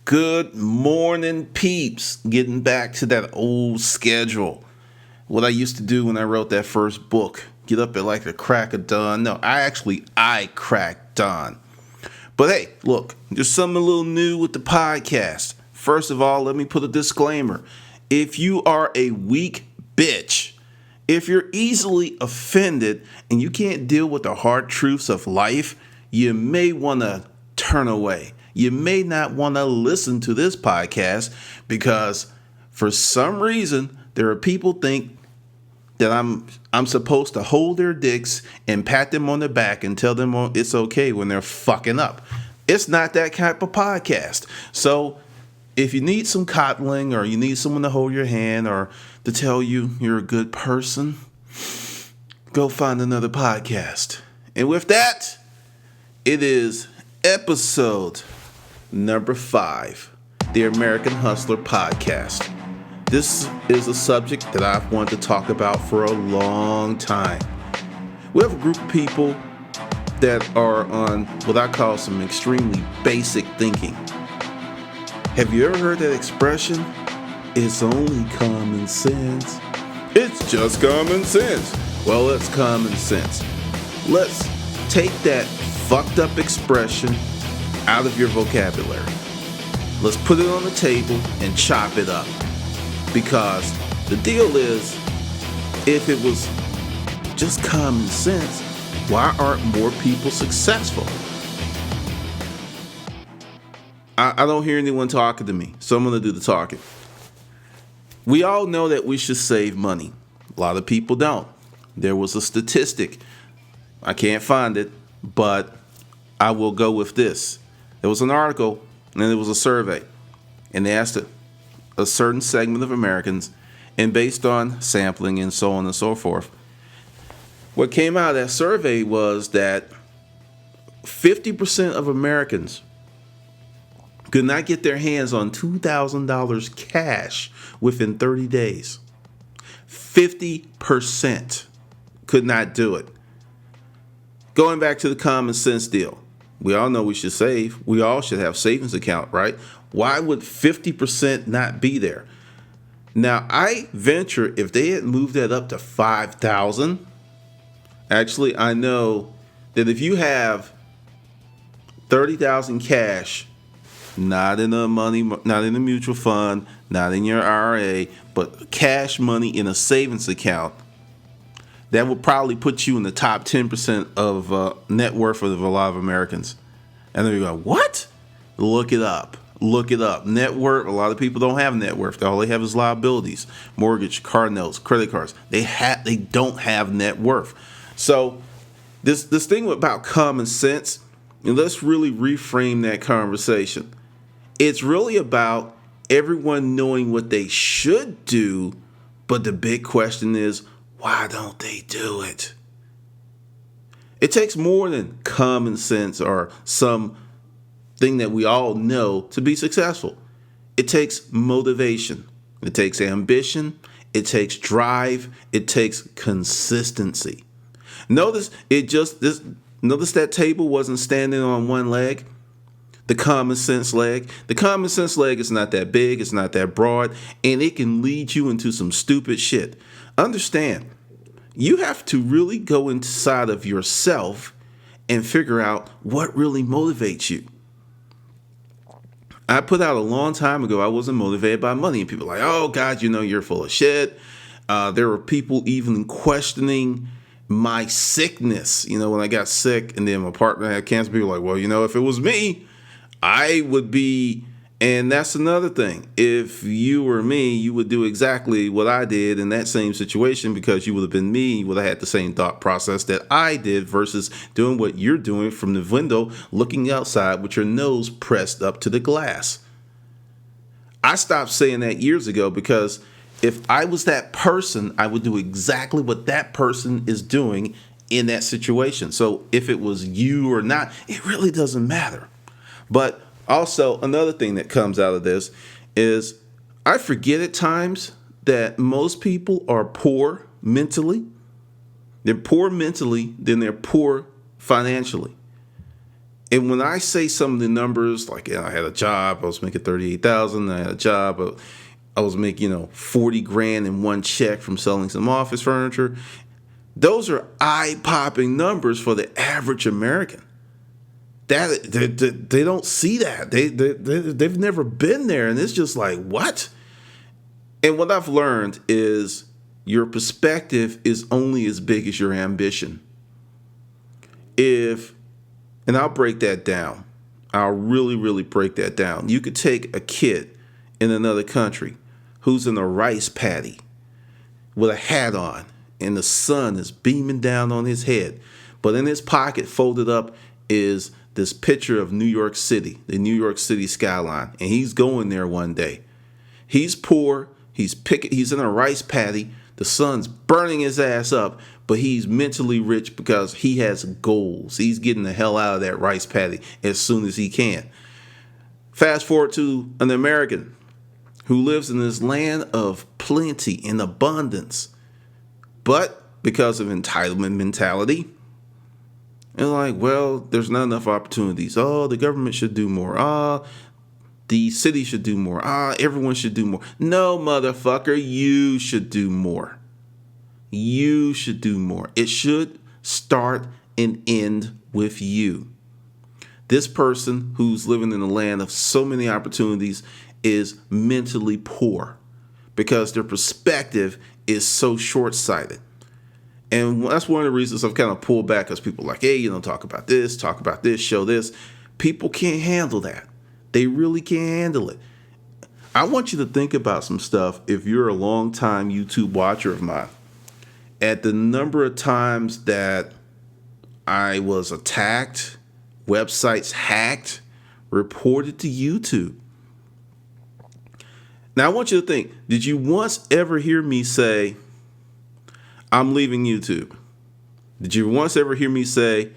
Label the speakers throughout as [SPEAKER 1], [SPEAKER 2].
[SPEAKER 1] Good morning, peeps. Getting back to that old schedule. What I used to do when I wrote that first book. Get up at like the crack of dawn. No, I cracked dawn. But hey, look, there's something a little new with the podcast. First of all, let me put a disclaimer. If you are a weak bitch, if you're easily offended and you can't deal with the hard truths of life, you may want to turn away. You may not want to listen to this podcast because for some reason there are people think that I'm supposed to hold their dicks and pat them on the back and tell them it's okay when they're fucking up. It's not that type of podcast. So if you need some coddling or you need someone to hold your hand or to tell you you're a good person, go find another podcast. And with that, it is episode number 5, the American Hustler Podcast. This is a subject that I've wanted to talk about for a long time. We have a group of people that are on what I call some extremely basic thinking. Have you ever heard that expression? It's only common sense. It's just common sense. Well, it's common sense. Let's take that fucked up expression out of your vocabulary. Let's put it on the table and chop it up. Because the deal is, if it was just common sense, why aren't more people successful? I don't hear anyone talking to me, so I'm going to do the talking. We all know that we should save money. A lot of people don't. There was a statistic. I can't find it, but I will go with this. There was an article, and there was a survey, and they asked a certain segment of Americans, and based on sampling and so on and so forth, what came out of that survey was that 50% of Americans could not get their hands on $2,000 cash within 30 days. 50% could not do it. Going back to the common sense deal. We all know we should save. We all should have savings account, right? Why would 50% not be there? Now, I venture if they had moved that up to 5,000, actually, I know that if you have 30,000 cash, not in a mutual fund, not in your IRA, but cash money in a savings account, that would probably put you in the top 10% of net worth of a lot of Americans. And then you go, what? Look it up. Look it up. Net worth, a lot of people don't have net worth. All they have is liabilities, mortgage, car notes, credit cards. They don't have net worth. So this thing about common sense, and let's really reframe that conversation. It's really about everyone knowing what they should do, but the big question is, why don't they do it? It takes more than common sense or some thing that we all know to be successful. It takes motivation. It takes ambition. It takes drive. It takes consistency. Notice that table wasn't standing on one leg. The common sense leg. The common sense leg is not that big. It's not that broad. And it can lead you into some stupid shit. Understand, you have to really go inside of yourself and figure out what really motivates you. I put out a long time ago, I wasn't motivated by money. And people are like, oh, God, you're full of shit. There were people even questioning my sickness. When I got sick and then my partner had cancer, people were like, well, if it was me, I would be. And that's another thing. If you were me, you would do exactly what I did in that same situation because you would have been me. You would have had the same thought process that I did versus doing what you're doing from the window, looking outside with your nose pressed up to the glass. I stopped saying that years ago because if I was that person, I would do exactly what that person is doing in that situation. So if it was you or not, it really doesn't matter. But also, another thing that comes out of this is I forget at times that most people are poor mentally. They're poor mentally, then they're poor financially. And when I say some of the numbers, like I had a job, I was making 38,000. I had a job, I was making 40 grand in one check from selling some office furniture. Those are eye-popping numbers for the average American. That they don't see that. They've never been there, and it's just like, what? And what I've learned is your perspective is only as big as your ambition. And I'll break that down. I'll really, really break that down. You could take a kid in another country who's in a rice paddy with a hat on, and the sun is beaming down on his head. But in his pocket, folded up, is this picture of New York City, the New York City skyline. And he's going there one day. He's poor. He's in a rice paddy. The sun's burning his ass up, but he's mentally rich because he has goals. He's getting the hell out of that rice paddy as soon as he can. Fast forward to an American who lives in this land of plenty and abundance, but because of entitlement mentality, and like, well, there's not enough opportunities. Oh, the government should do more. The city should do more. Everyone should do more. No, motherfucker, you should do more. You should do more. It should start and end with you. This person who's living in a land of so many opportunities is mentally poor because their perspective is so short-sighted. And that's one of the reasons I've kind of pulled back, because people are like, hey, talk about this, show this. People can't handle that. They really can't handle it. I want you to think about some stuff if you're a long-time YouTube watcher of mine. At the number of times that I was attacked, websites hacked, reported to YouTube. Now, I want you to think, did you once ever hear me say, I'm leaving YouTube? Did you once ever hear me say,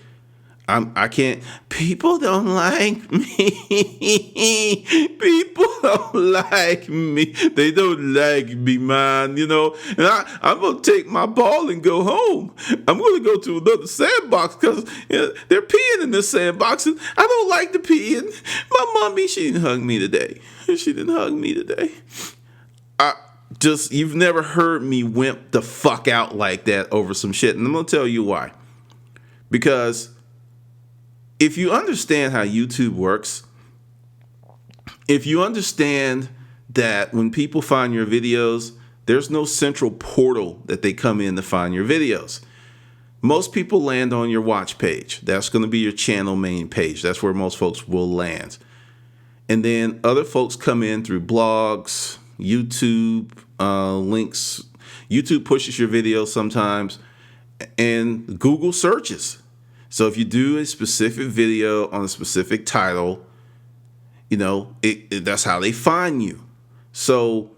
[SPEAKER 1] I can't, people don't like me. People don't like me. They don't like me, man, and I'm going to take my ball and go home. I'm going to go to another sandbox because they're peeing in this sandbox and I don't like the peeing. My mommy, she didn't hug me today. You've never heard me wimp the fuck out like that over some shit. And I'm going to tell you why. Because if you understand how YouTube works, if you understand that when people find your videos, there's no central portal that they come in to find your videos. Most people land on your watch page. That's going to be your channel main page. That's where most folks will land. And then other folks come in through blogs, YouTube links. YouTube pushes your videos sometimes, and Google searches. So if you do a specific video on a specific title, that's how they find you. So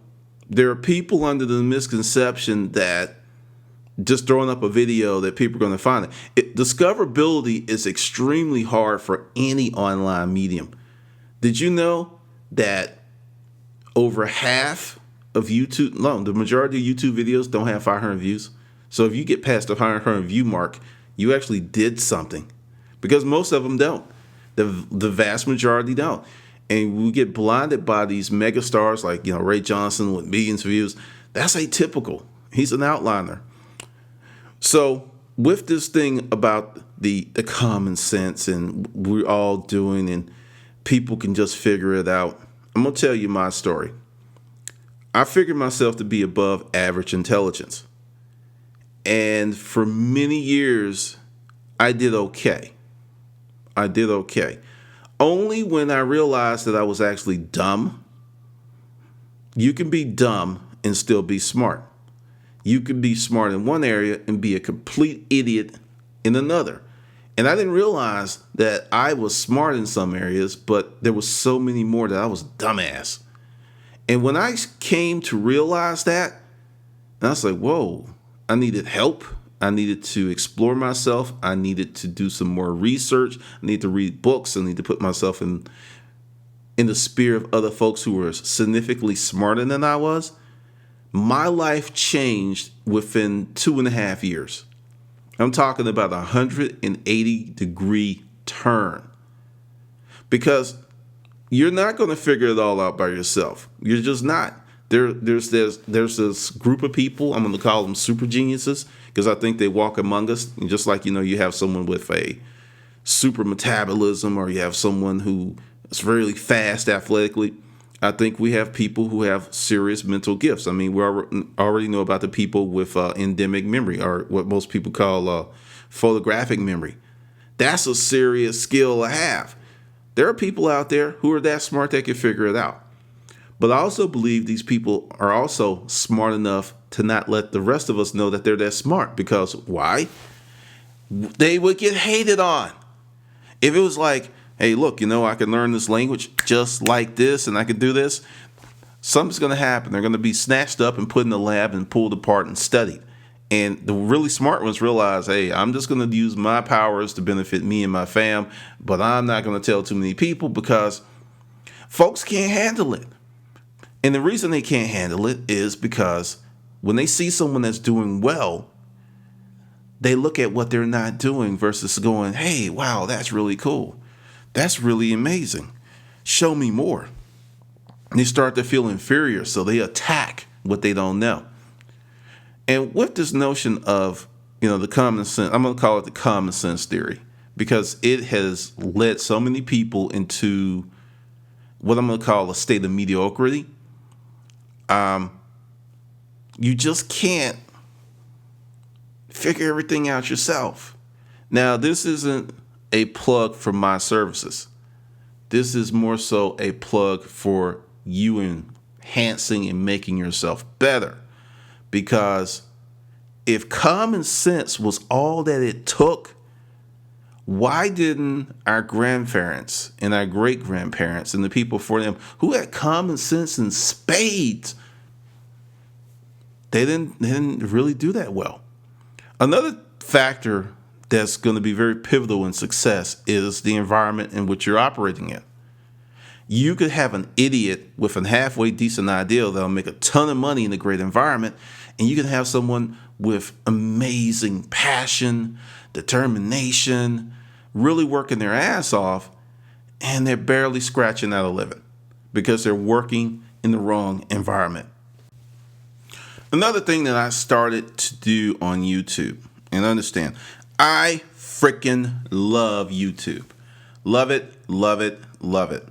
[SPEAKER 1] there are people under the misconception that just throwing up a video that people are going to find it. Discoverability is extremely hard for any online medium. Did you know that over half of YouTube, no, the majority of YouTube videos don't have 500 views? So if you get past the 500 view mark, you actually did something, because most of them don't. The vast majority don't. And we get blinded by these mega stars like, Ray Johnson with millions of views. That's atypical. He's an outliner. So with this thing about the common sense and we're all doing and people can just figure it out, I'm going to tell you my story. I figured myself to be above average intelligence. And for many years, I did okay. Only when I realized that I was actually dumb. You can be dumb and still be smart. You can be smart in one area and be a complete idiot in another. And I didn't realize that I was smart in some areas, but there was so many more that I was dumbass. And when I came to realize that, I was like, whoa, I needed help. I needed to explore myself. I needed to do some more research. I need to read books. I need to put myself in the sphere of other folks who were significantly smarter than I was. My life changed within 2.5 years. I'm talking about a 180-degree turn. because you're not going to figure it all out by yourself. You're just not. There's this group of people, I'm going to call them super geniuses, because I think they walk among us. And just like, you have someone with a super metabolism, or you have someone who is really fast athletically. I think we have people who have serious mental gifts. I mean, we already know about the people with endemic memory, or what most people call photographic memory. That's a serious skill to have. There are people out there who are that smart they can figure it out. But I also believe these people are also smart enough to not let the rest of us know that they're that smart. Because why? They would get hated on. If it was like, hey, look, I can learn this language just like this, and I can do this, something's going to happen. They're going to be snatched up and put in the lab and pulled apart and studied. And the really smart ones realize, hey, I'm just going to use my powers to benefit me and my fam, but I'm not going to tell too many people because folks can't handle it. And the reason they can't handle it is because when they see someone that's doing well, they look at what they're not doing versus going, hey, wow, that's really cool. That's really amazing. Show me more. And they start to feel inferior, so they attack what they don't know. And with this notion of, the common sense, I'm going to call it the common sense theory, because it has led so many people into what I'm going to call a state of mediocrity. You just can't figure everything out yourself. Now, this isn't a plug for my services. This is more so a plug for you enhancing and making yourself better. Because if common sense was all that it took, why didn't our grandparents and our great-grandparents and the people before them who had common sense in spades, they didn't really do that well. Another factor that's going to be very pivotal in success is the environment in which you're operating in. You could have an idiot with a halfway decent idea that'll make a ton of money in a great environment, and you can have someone with amazing passion, determination, really working their ass off, and they're barely scratching out a living because they're working in the wrong environment. Another thing that I started to do on YouTube, and understand, I freaking love YouTube. Love it, love it, love it.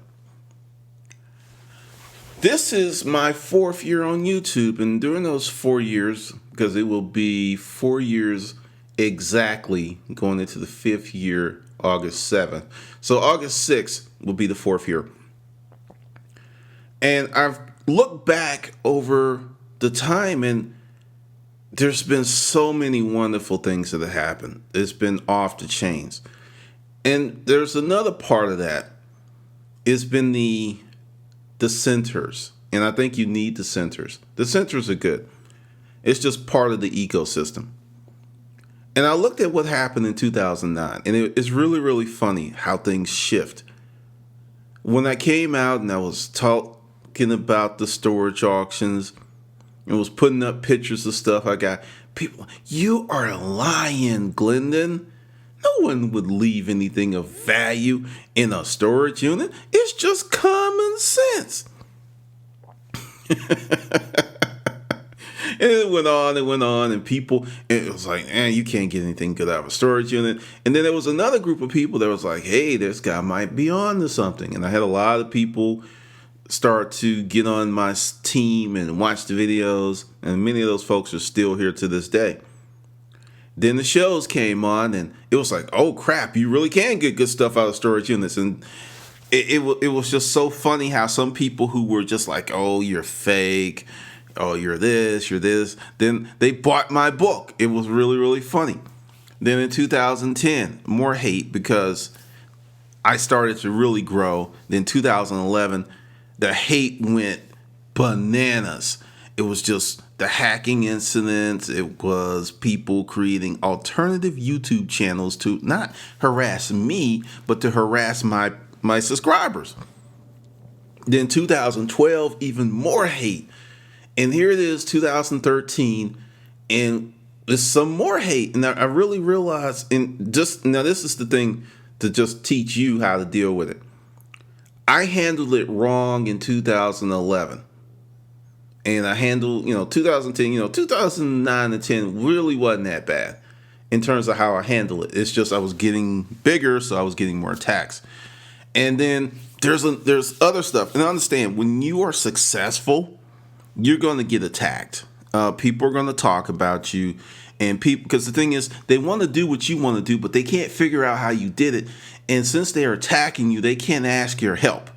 [SPEAKER 1] This is my 4th year on YouTube, and during those 4 years, because it will be 4 years exactly going into the 5th year, August 7th. So August 6th will be the 4th year. And I've looked back over the time, and there's been so many wonderful things that have happened. It's been off the chains. And there's another part of that. It's been the centers. And I think you need the centers. The centers are good. It's just part of the ecosystem. And I looked at what happened in 2009. And it's really, really funny how things shift. When I came out and I was talking about the storage auctions and was putting up pictures of stuff, I got people, you are lying, Glendon. No one would leave anything of value in a storage unit. It's just common sense. And it went on, and people, it was like, you can't get anything good out of a storage unit. And then there was another group of people that was like, hey, this guy might be on to something. And I had a lot of people start to get on my team and watch the videos, and many of those folks are still here to this day. Then the shows came on, and it was like, oh crap, you really can get good stuff out of storage units. And it was just so funny how some people who were just like, oh, you're fake, oh, you're this, then they bought my book. It was really, really funny. Then in 2010, more hate because I started to really grow. Then 2011, the hate went bananas. It was just the hacking incidents. It was people creating alternative YouTube channels to not harass me, but to harass my subscribers. Then 2012, even more hate. And here it is, 2013, and there's some more hate. And I really realized, and just now this is the thing to just teach you how to deal with it. I handled it wrong in 2011. And I handled, 2010, 2009 and 10 really wasn't that bad in terms of how I handle it. It's just I was getting bigger, so I was getting more attacks. And then there's other stuff. And understand, when you are successful, you're going to get attacked. People are going to talk about you. And people, because the thing is, they want to do what you want to do, but they can't figure out how you did it. And since they're attacking you, they can't ask your help.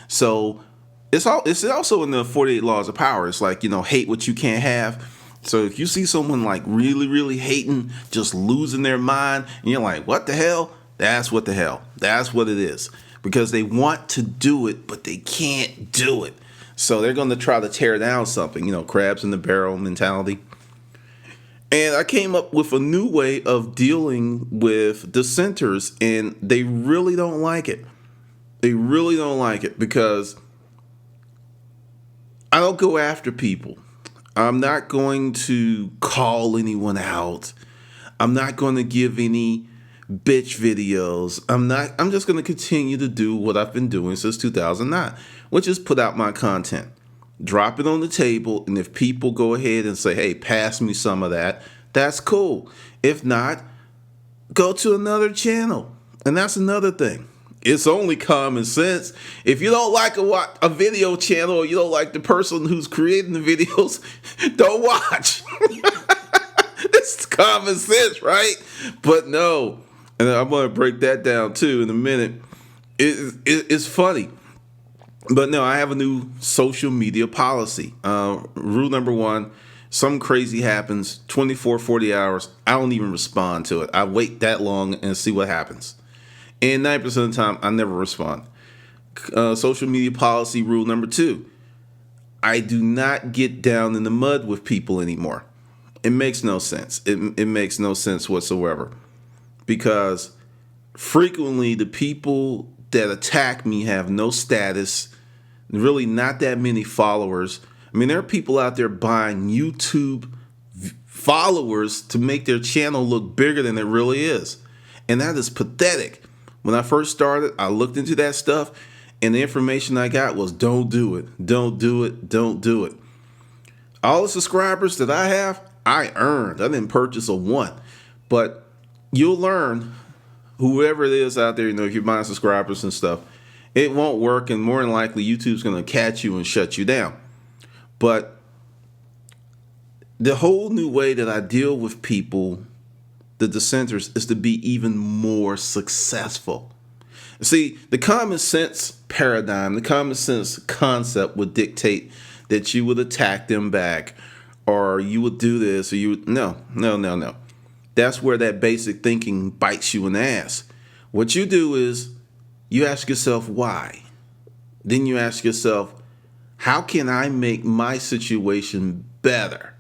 [SPEAKER 1] So it's also in the 48 laws of power. It's like, hate what you can't have. So if you see someone like really, really hating, just losing their mind, and you're like, what the hell? That's what the hell. That's what it is. Because they want to do it, but they can't do it. So they're going to try to tear down something, crabs in the barrel mentality. And I came up with a new way of dealing with dissenters, and they really don't like it. They really don't like it because I don't go after people. I'm not going to call anyone out. I'm not going to give any bitch videos. I'm just going to continue to do what I've been doing since 2009, which is put out my content, drop it on the table, and if people go ahead and say, hey, pass me some of that, that's cool. If not, go to another channel. And that's another thing. It's only common sense. If you don't like a video channel, or you don't like the person who's creating the videos, don't watch. It's common sense, right? But no, and I'm going to break that down too in a minute. It's funny. But no, I have a new social media policy. Rule number 1, something crazy happens, 24, 40 hours, I don't even respond to it. I wait that long and see what happens. And 90% of the time, I never respond. Social media policy rule number 2, I do not get down in the mud with people anymore. It makes no sense. It makes no sense whatsoever. Because frequently the people that attack me have no status, really not that many followers. I mean, there are people out there buying YouTube followers to make their channel look bigger than it really is. And that is pathetic. When I first started, I looked into that stuff, and the information I got was don't do it, don't do it, don't do it. All the subscribers that I have, I earned. I didn't purchase a one. But you'll learn, whoever it is out there, if you're buying subscribers and stuff, it won't work, and more than likely YouTube's going to catch you and shut you down. But the whole new way that I deal with people, the dissenters, is to be even more successful. See, the common sense paradigm, the common sense concept would dictate that you would attack them back, or you would do this, or you would, no. That's where that basic thinking bites you in the ass. What you do is you ask yourself why. Then you ask yourself, how can I make my situation better?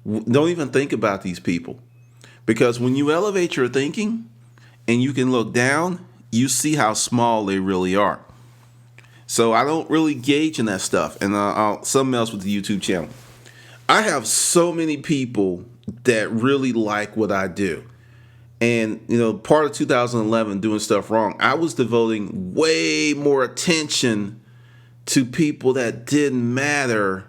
[SPEAKER 1] Don't even think about these people. Because when you elevate your thinking and you can look down, you see how small they really are. So I don't really gauge in that stuff. And something else with the YouTube channel. I have so many people that really like what I do. And, part of 2011 doing stuff wrong, I was devoting way more attention to people that didn't matter,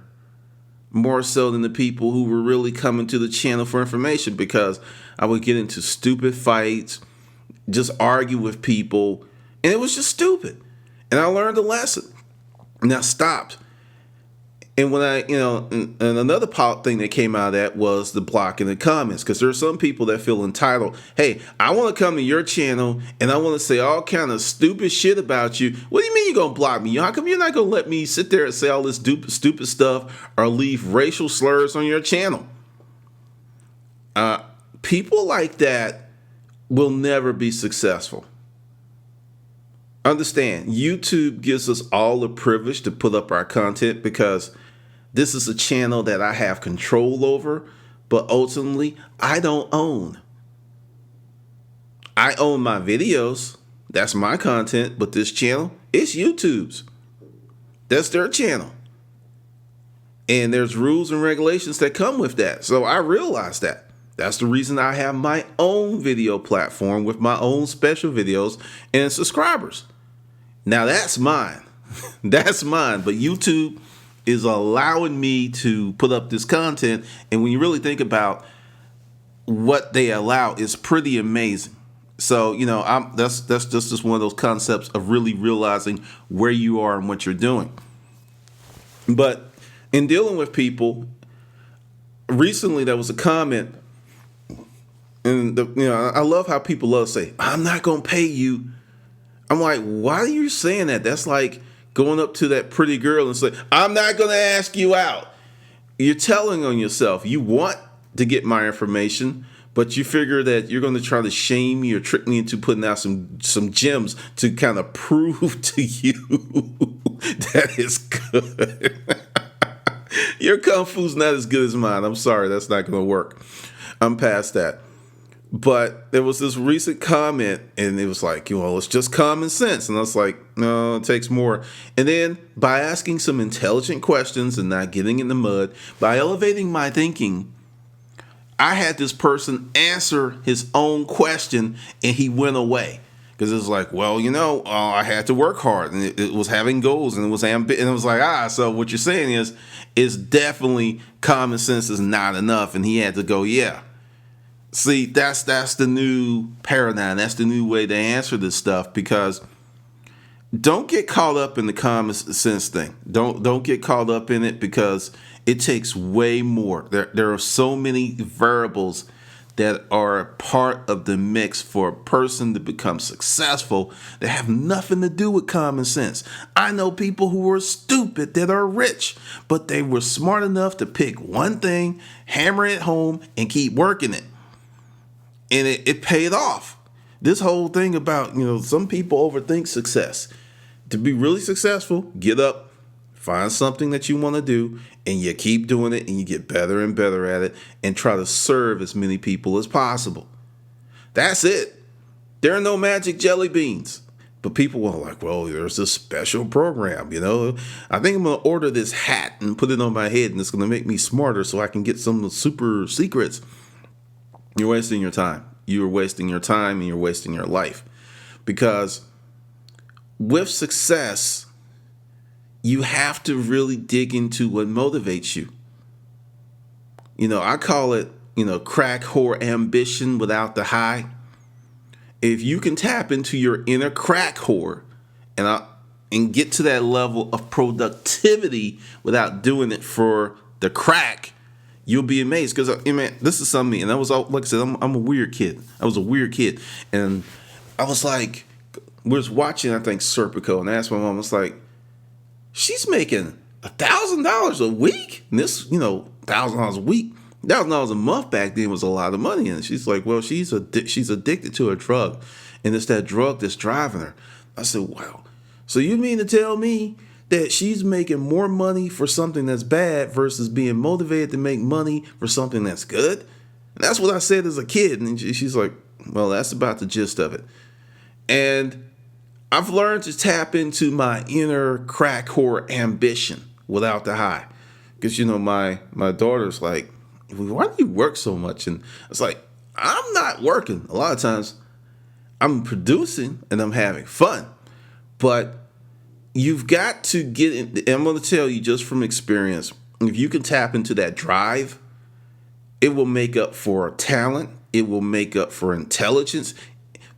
[SPEAKER 1] more so than the people who were really coming to the channel for information, because I would get into stupid fights, just argue with people, and it was just stupid. And I learned a lesson, and I stopped. And when and another thing that came out of that was the blocking the comments, because there are some people that feel entitled. Hey, I want to come to your channel and I want to say all kind of stupid shit about you. What do you mean you're going to block me? How come you're not going to let me sit there and say all this stupid stuff or leave racial slurs on your channel? People like that will never be successful. Understand, YouTube gives us all the privilege to put up our content because this is a channel that I have control over, but ultimately I don't own. I own my videos. That's my content, but this channel, it's YouTube's. That's their channel. And there's rules and regulations that come with that. So I realized that. That's the reason I have my own video platform with my own special videos and subscribers. Now that's mine. That's mine. But YouTube is allowing me to put up this content. And when you really think about what they allow, it's pretty amazing. So, that's just one of those concepts of really realizing where you are and what you're doing. But in dealing with people, recently there was a comment, and I love how people love to say, "I'm not gonna pay you." I'm like, why are you saying that? That's like going up to that pretty girl and say, "I'm not gonna ask you out." You're telling on yourself. You want to get my information, but you figure that you're going to try to shame me or trick me into putting out some gems to kind of prove to you that it's good. Your kung fu's not as good as mine. I'm sorry, that's not going to work. I'm past that. But there was this recent comment, and it was like, it's just common sense. And I was like, no, it takes more. And then by asking some intelligent questions and not getting in the mud, by elevating my thinking, I had this person answer his own question, and he went away. Because it was like, I had to work hard, and it was having goals, and it was and it was like, so what you're saying is definitely common sense is not enough. And he had to go, yeah. See, that's the new paradigm. That's the new way to answer this stuff, because don't get caught up in the common sense thing. Don't get caught up in it, because it takes way more. There are so many variables that are part of the mix for a person to become successful that have nothing to do with common sense. I know people who are stupid that are rich, but they were smart enough to pick one thing, hammer it home, and keep working it. And it paid off. This whole thing about, some people overthink success. To be really successful, get up, find something that you want to do, and you keep doing it, and you get better and better at it, and try to serve as many people as possible. That's it. There are no magic jelly beans. But people are like, well, there's this special program, I think I'm going to order this hat and put it on my head, and it's going to make me smarter so I can get some of the super secrets. You're wasting your time. You're wasting your time, and you're wasting your life. Because with success, you have to really dig into what motivates you. I call it, crack whore ambition without the high. If you can tap into your inner crack whore and get to that level of productivity without doing it for the crack, you'll be amazed. Because, this is something, and I was, like I said, I'm a weird kid. I was a weird kid. And I was like, we was watching, I think, Serpico, and I asked my mom, I was like, she's making $1,000 a week? And this, $1,000 a week, $1,000 a month back then was a lot of money. And she's like, well, she's addicted to a drug, and it's that drug that's driving her. I said, wow. So you mean to tell me that she's making more money for something that's bad versus being motivated to make money for something that's good? And that's what I said as a kid. And she's like, well, that's about the gist of it. And I've learned to tap into my inner crack whore ambition without the high. Because, my daughter's like, why do you work so much? And it's like, I'm not working. A lot of times I'm producing and I'm having fun. But you've got to get in. I'm going to tell you just from experience, if you can tap into that drive, it will make up for talent. It will make up for intelligence,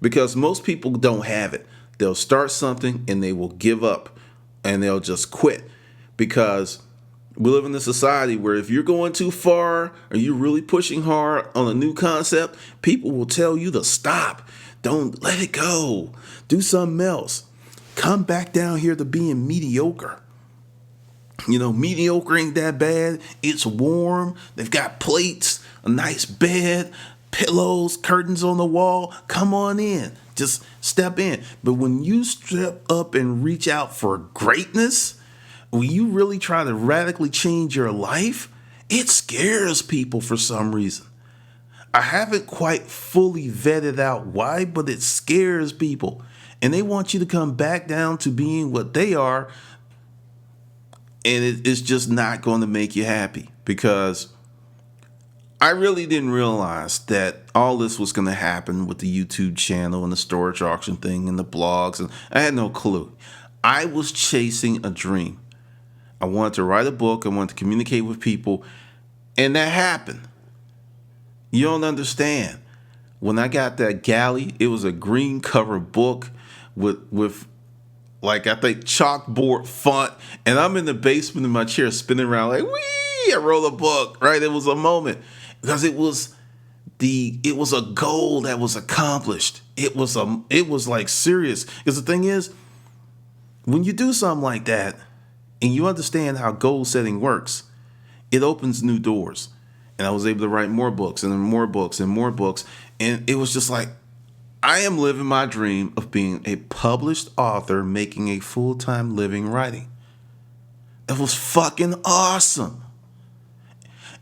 [SPEAKER 1] because most people don't have it. They'll start something and they will give up and they'll just quit, because we live in a society where if you're going too far or you're really pushing hard on a new concept, people will tell you to stop. Don't let it go. Do something else. Come back down here to being mediocre. Mediocre ain't that bad. It's warm. They've got plates, a nice bed, pillows, curtains on the wall. Come on in. Just step in. But when you step up and reach out for greatness, when you really try to radically change your life, it scares people for some reason. I haven't quite fully vetted out why, but it scares people. And they want you to come back down to being what they are. And it's just not going to make you happy, because I really didn't realize that all this was going to happen with the YouTube channel and the storage auction thing and the blogs. And I had no clue. I was chasing a dream. I wanted to write a book. I wanted to communicate with people. And that happened. You don't understand. When I got that galley, it was a green cover book with like, I think, chalkboard font. And I'm in the basement in my chair spinning around like, wee, I wrote a book, right? It was a moment because it was a goal that was accomplished. It was like serious. Because the thing is, when you do something like that and you understand how goal setting works, it opens new doors. And I was able to write more books and then more books and more books. And it was just like, I am living my dream of being a published author, making a full-time living writing. It was fucking awesome.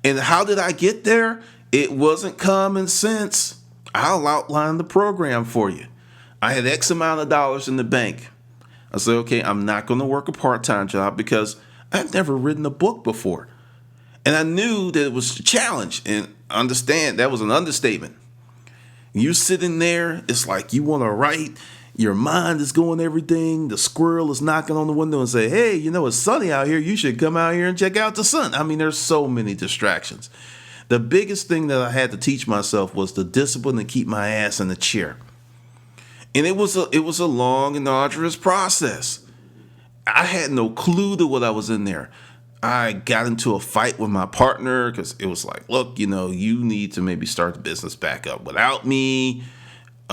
[SPEAKER 1] And how did I get there? It wasn't common sense. I'll outline the program for you. I had X amount of dollars in the bank. I said, okay, I'm not going to work a part-time job because I've never written a book before. And I knew that it was a challenge. And understand, that was an understatement. You sitting there, it's like you want to write. Your mind is going everything. The squirrel is knocking on the window and say, hey, it's sunny out here. You should come out here and check out the sun. I mean, there's so many distractions. The biggest thing that I had to teach myself was the discipline to keep my ass in the chair. And it was a long and arduous process. I had no clue to what I was in there. I got into a fight with my partner because it was like, look, you need to maybe start the business back up without me.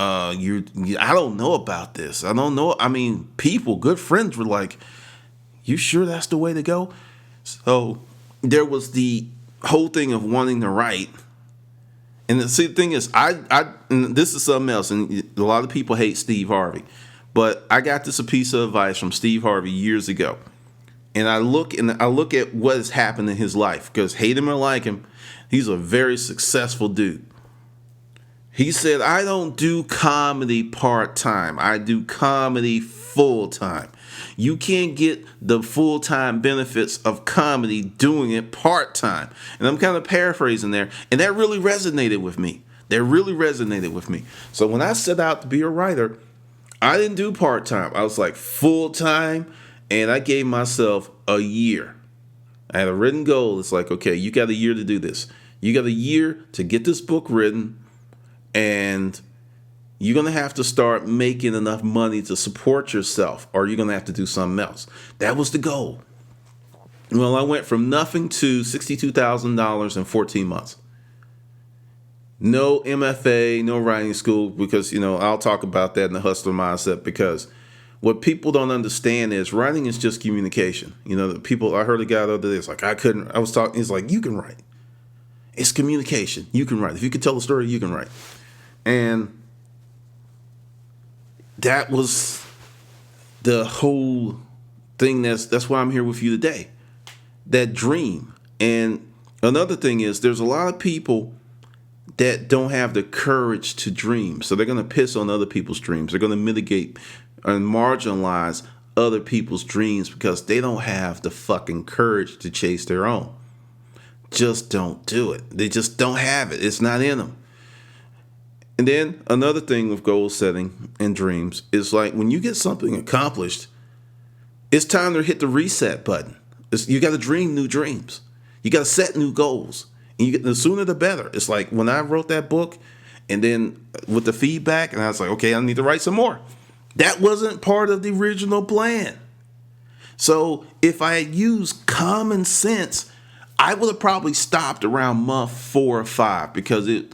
[SPEAKER 1] I don't know about this. I don't know. I mean, good friends were like, you sure that's the way to go? So there was the whole thing of wanting to write. And the thing is, and this is something else, and a lot of people hate Steve Harvey, but I got this a piece of advice from Steve Harvey years ago. And I look at what has happened in his life, because hate him or like him, he's a very successful dude. He said, I don't do comedy part-time. I do comedy full-time. You can't get the full-time benefits of comedy doing it part-time. And I'm kind of paraphrasing there. And that really resonated with me. So when I set out to be a writer, I didn't do part-time. I was like full-time. And I gave myself a year. I had a written goal. It's like, okay, you got a year to do this. You got a year to get this book written. And you're going to have to start making enough money to support yourself, or you're going to have to do something else. That was the goal. Well, I went from nothing to $62,000 in 14 months. No MFA, no writing school, because, I'll talk about that in the hustler mindset, because what people don't understand is writing is just communication. I heard a guy the other day, it's like, he's like, you can write. It's communication. You can write. If you can tell a story, you can write. And that was the whole thing. That's why I'm here with you today. That dream. And another thing is, there's a lot of people that don't have the courage to dream. So they're going to piss on other people's dreams. They're going to mitigate and marginalize other people's dreams because they don't have the fucking courage to chase their own. Just don't do it. They just don't have it. It's not in them. And then another thing with goal setting and dreams is like when you get something accomplished, it's time to hit the reset button. You got to dream new dreams. You got to set new goals. And the sooner the better. It's like when I wrote that book and then with the feedback, and I was like, okay, I need to write some more. That wasn't part of the original plan. So if I had used common sense, I would have probably stopped around month 4 or 5 because it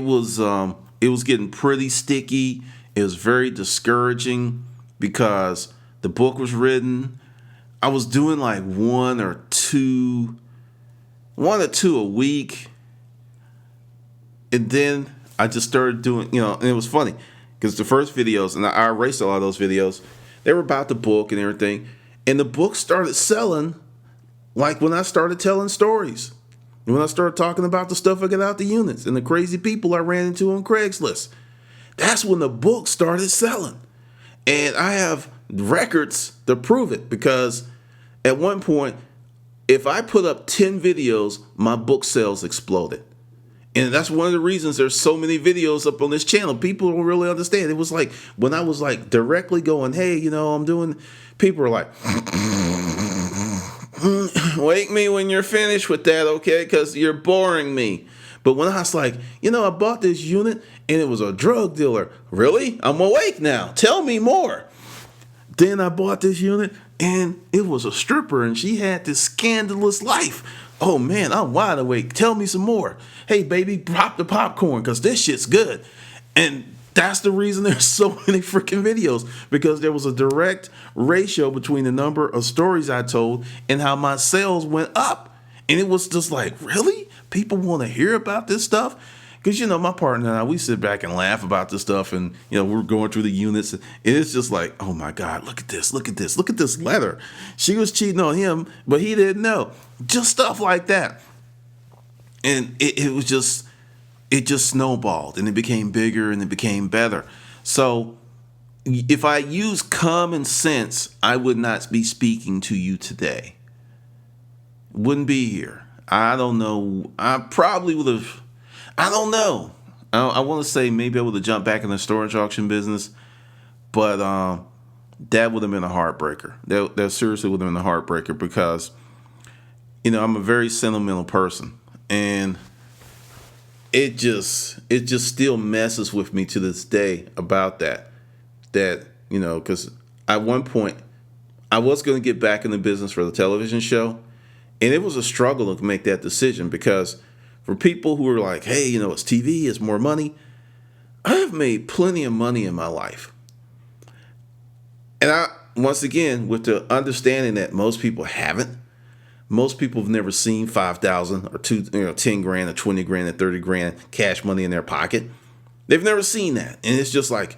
[SPEAKER 1] was getting pretty sticky. It was very discouraging because the book was written. I was doing like one or two a week. And then I just started doing, and it was funny because the first videos, and I erased a lot of those videos, they were about the book and everything. And the book started selling like when I started telling stories. And when I started talking about the stuff I got out the units and the crazy people I ran into on Craigslist. That's when the book started selling. And I have records to prove it because at one point, if I put up 10 videos, my book sales exploded. And that's one of the reasons there's so many videos up on this channel. People don't really understand. It was like when I was like directly going, hey, I'm doing, people are like, wake me when you're finished with that, okay? Because you're boring me. But when I was like, I bought this unit and it was a drug dealer. Really? I'm awake now. Tell me more. Then I bought this unit and it was a stripper and she had this scandalous life. Oh man, I'm wide awake. Tell me some more. Hey baby, pop the popcorn because this shit's good. And that's the reason there's so many freaking videos, because there was a direct ratio between the number of stories I told and how my sales went up. And it was just like, really? People want to hear about this stuff? Because, my partner and I, we sit back and laugh about this stuff, and, we're going through the units, and it's just like, oh my God, look at this, look at this, look at this letter. She was cheating on him, but he didn't know. Just stuff like that. And it just snowballed, and it became bigger, and it became better. So if I use common sense, I would not be speaking to you today. Wouldn't be here. I don't know. I probably would have. I don't know. I want to say maybe I would have jumped back in the storage auction business, but that would have been a heartbreaker. That seriously would have been a heartbreaker, because, I'm a very sentimental person, and it just still messes with me to this day about that. That, because at one point I was going to get back in the business for the television show, and it was a struggle to make that decision, because for people who are like, hey, it's TV, it's more money. I have made plenty of money in my life. And once again, with the understanding that most people haven't, most people have never seen 5,000 or 10 grand or 20 grand or 30 grand cash money in their pocket. They've never seen that. And it's just like,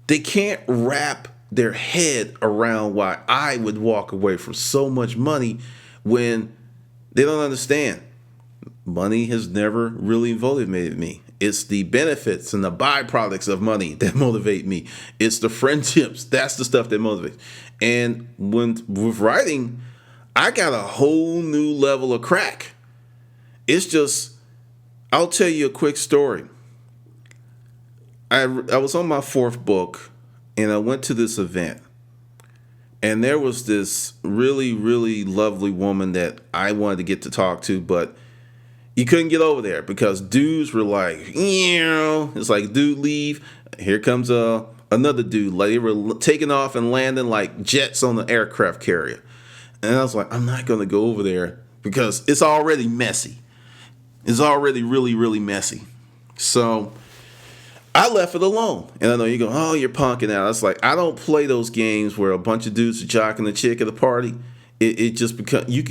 [SPEAKER 1] they can't wrap their head around why I would walk away from so much money when they don't understand. Money has never really motivated me. It's the benefits and the byproducts of money that motivate me. It's the friendships. That's the stuff that motivates. And with writing, I got a whole new level of crack. It's just, I'll tell you a quick story. I was on my 4th book, and I went to this event. And there was this really, really lovely woman that I wanted to get to talk to, but you couldn't get over there because dudes were like, it's like, dude, leave. Here comes another dude. Like, they were taking off and landing like jets on the aircraft carrier. And I was like, I'm not going to go over there because it's already messy. It's already really, really messy. So I left it alone. And I know you go, oh, you're punking out. It's like, I don't play those games where a bunch of dudes are jocking a chick at a party. It just becomes, you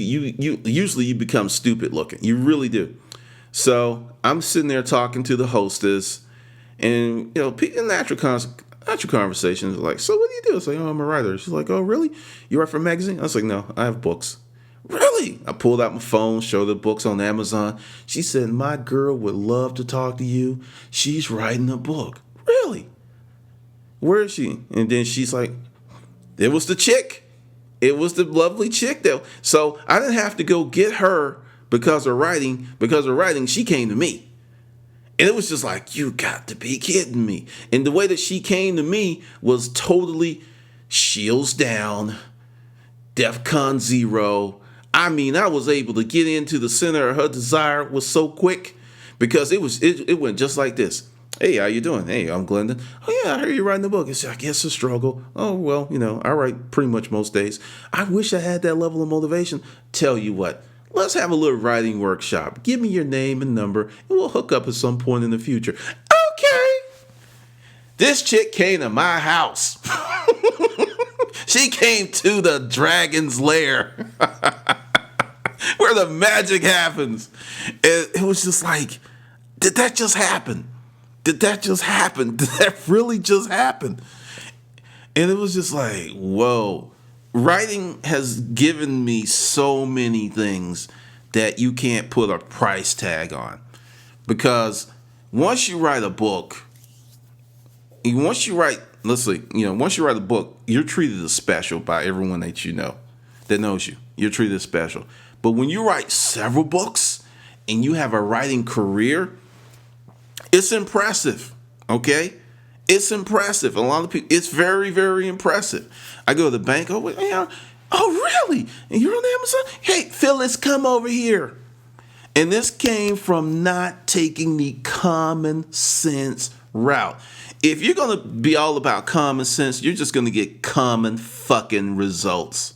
[SPEAKER 1] usually you become stupid looking. You really do. So I'm sitting there talking to the hostess, and natural conversations like, so what do you do? It's like, oh, I'm a writer. She's like, oh, really? You write for a magazine? I was like, no, I have books. Really? I pulled out my phone, showed the books on Amazon. She said, my girl would love to talk to you. She's writing a book. Really? Where is she? And then she's like, it was the chick. It was the lovely chick though. So I didn't have to go get her because of writing. Because of writing, she came to me. And it was just like, you got to be kidding me. And the way that she came to me was totally shields down, DEFCON 0. I mean, I was able to get into the center of her desire was so quick, because it went just like this. Hey, how you doing? Hey, I'm Glendon. Oh, yeah, I heard you writing the book. It's, I guess, a struggle. Oh, well, I write pretty much most days. I wish I had that level of motivation. Tell you what, let's have a little writing workshop. Give me your name and number, and we'll hook up at some point in the future. Okay. This chick came to my house. She came to the dragon's lair where the magic happens. And it was just like, did that just happen? Did that just happen? Did that really just happen? And it was just like, whoa. Writing has given me so many things that you can't put a price tag on. Because once you write a book, once you write a book, you're treated as special by everyone that you know, that knows you. You're treated as special. But when you write several books, and you have a writing career, it's impressive. Okay? It's impressive. A lot of people, it's very, very impressive. I go to the bank, oh, really? And you're on Amazon? Hey, Phyllis, come over here. And this came from not taking the common sense route. If you're going to be all about common sense, you're just going to get common fucking results.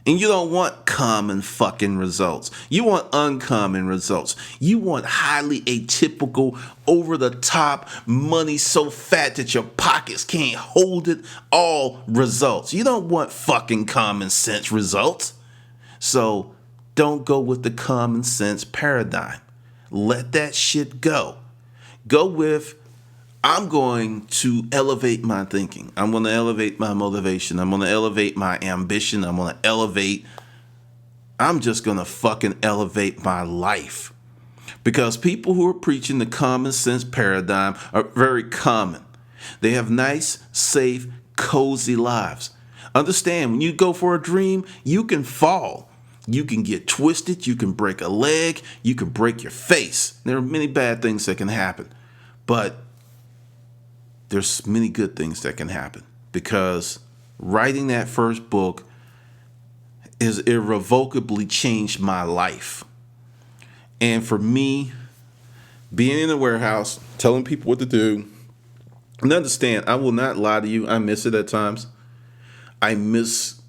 [SPEAKER 1] And you don't want common fucking results. You want uncommon results. You want highly atypical, over the top, money so fat that your pockets can't hold it all results. You don't want fucking common sense results. So don't go with the common sense paradigm. Let that shit go. Go with, I'm going to elevate my thinking. I'm going to elevate my motivation. I'm going to elevate my ambition. I'm just going to fucking elevate my life. Because people who are preaching the common sense paradigm are very common. They have nice, safe, cozy lives. Understand, when you go for a dream, you can fall. You can get twisted. You can break a leg. You can break your face. There are many bad things that can happen. But there's many good things that can happen, because writing that first book has irrevocably changed my life. And for me, being in the warehouse, telling people what to do, and understand, I will not lie to you, I miss it at times. I miss,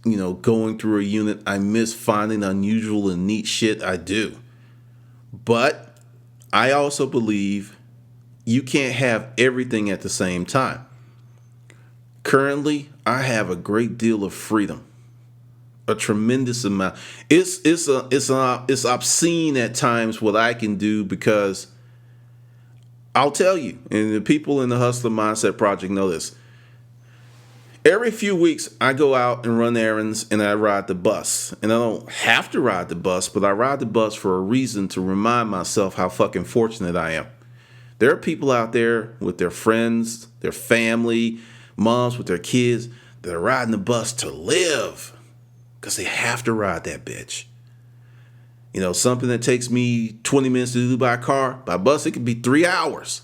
[SPEAKER 1] going through a unit. I miss finding unusual and neat shit. I do. But I also believe you can't have everything at the same time. Currently, I have a great deal of freedom, a tremendous amount. It's obscene at times what I can do, because I'll tell you, and the people in the Hustler Mindset Project know this. Every few weeks, I go out and run errands, and I ride the bus. And I don't have to ride the bus, but I ride the bus for a reason, to remind myself how fucking fortunate I am. There are people out there with their friends, their family, moms with their kids, that are riding the bus to live, because they have to ride that bitch. Something that takes me 20 minutes to do by car, by bus, it could be 3 hours.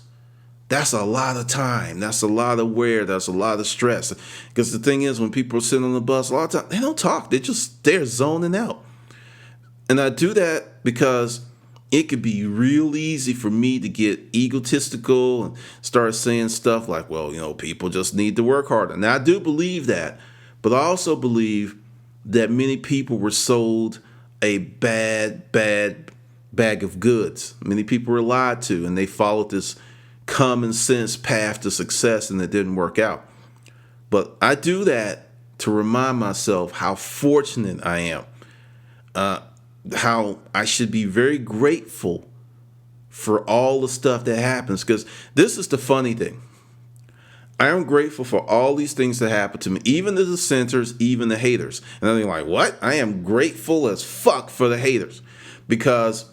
[SPEAKER 1] That's a lot of time. That's a lot of wear. That's a lot of stress. Because the thing is, when people are sitting on the bus, a lot of times they don't talk. They're zoning out. And I do that because it could be real easy for me to get egotistical and start saying stuff like, people just need to work harder. Now, I do believe that, but I also believe that many people were sold a bad bag of goods. Many people were lied to, and they followed this common sense path to success, and it didn't work out. But I do that to remind myself how fortunate I am. How I should be very grateful for all the stuff that happens. Because this is the funny thing. I am grateful for all these things that happen to me, even the dissenters, even the haters. And I'm like, what? I am grateful as fuck for the haters, because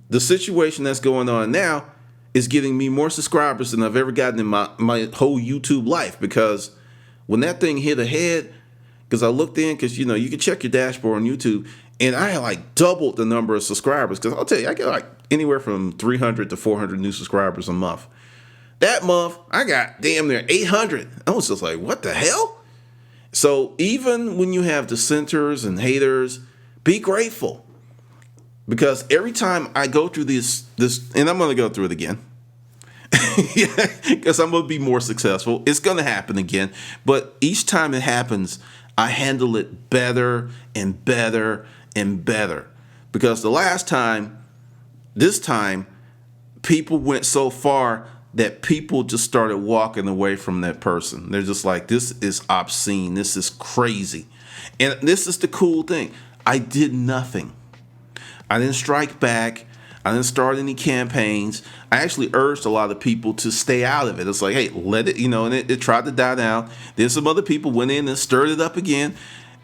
[SPEAKER 1] the situation that's going on now is getting me more subscribers than I've ever gotten in my whole YouTube life. Because when that thing hit ahead, because I looked in, because you can check your dashboard on YouTube, and I had doubled the number of subscribers. Because I'll tell you, I get anywhere from 300 to 400 new subscribers a month. That month, I got damn near 800. I was just like, what the hell? So even when you have dissenters and haters, be grateful. Because every time I go through this, and I'm going to go through it again, because I'm going to be more successful. It's going to happen again. But each time it happens, I handle it better and better and better. Because this time, people went so far that people just started walking away from that person. They're just like, this is obscene. This is crazy. And this is the cool thing. I did nothing. I didn't strike back. I didn't start any campaigns. I actually urged a lot of people to stay out of it. It's like, hey, let it, and it tried to die down. Then some other people went in and stirred it up again.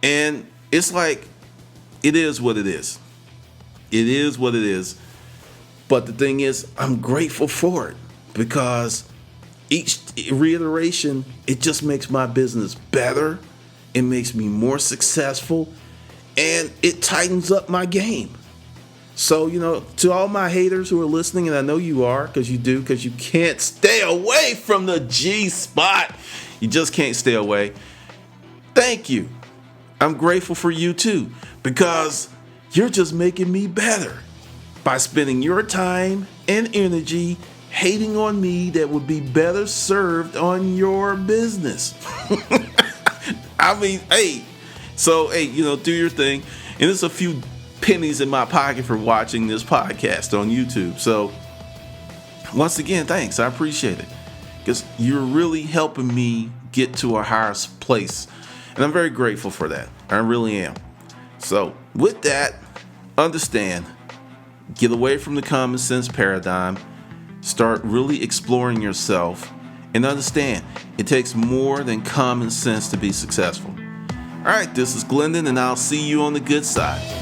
[SPEAKER 1] And it's like, it is what it is. It is what it is. But the thing is, I'm grateful for it, because each reiteration, it just makes my business better. It makes me more successful, and it tightens up my game. So, to all my haters who are listening, and I know you are, because you can't stay away from the G spot. You just can't stay away. Thank you. I'm grateful for you too, because you're just making me better by spending your time and energy hating on me that would be better served on your business. I mean, hey, do your thing. And there's a few pennies in my pocket for watching this podcast on YouTube. So once again, thanks. I appreciate it, because you're really helping me get to a higher place. And I'm very grateful for that. I really am. So with that, understand, get away from the common sense paradigm, start really exploring yourself, and understand it takes more than common sense to be successful. All right, this is Glendon, and I'll see you on the good side.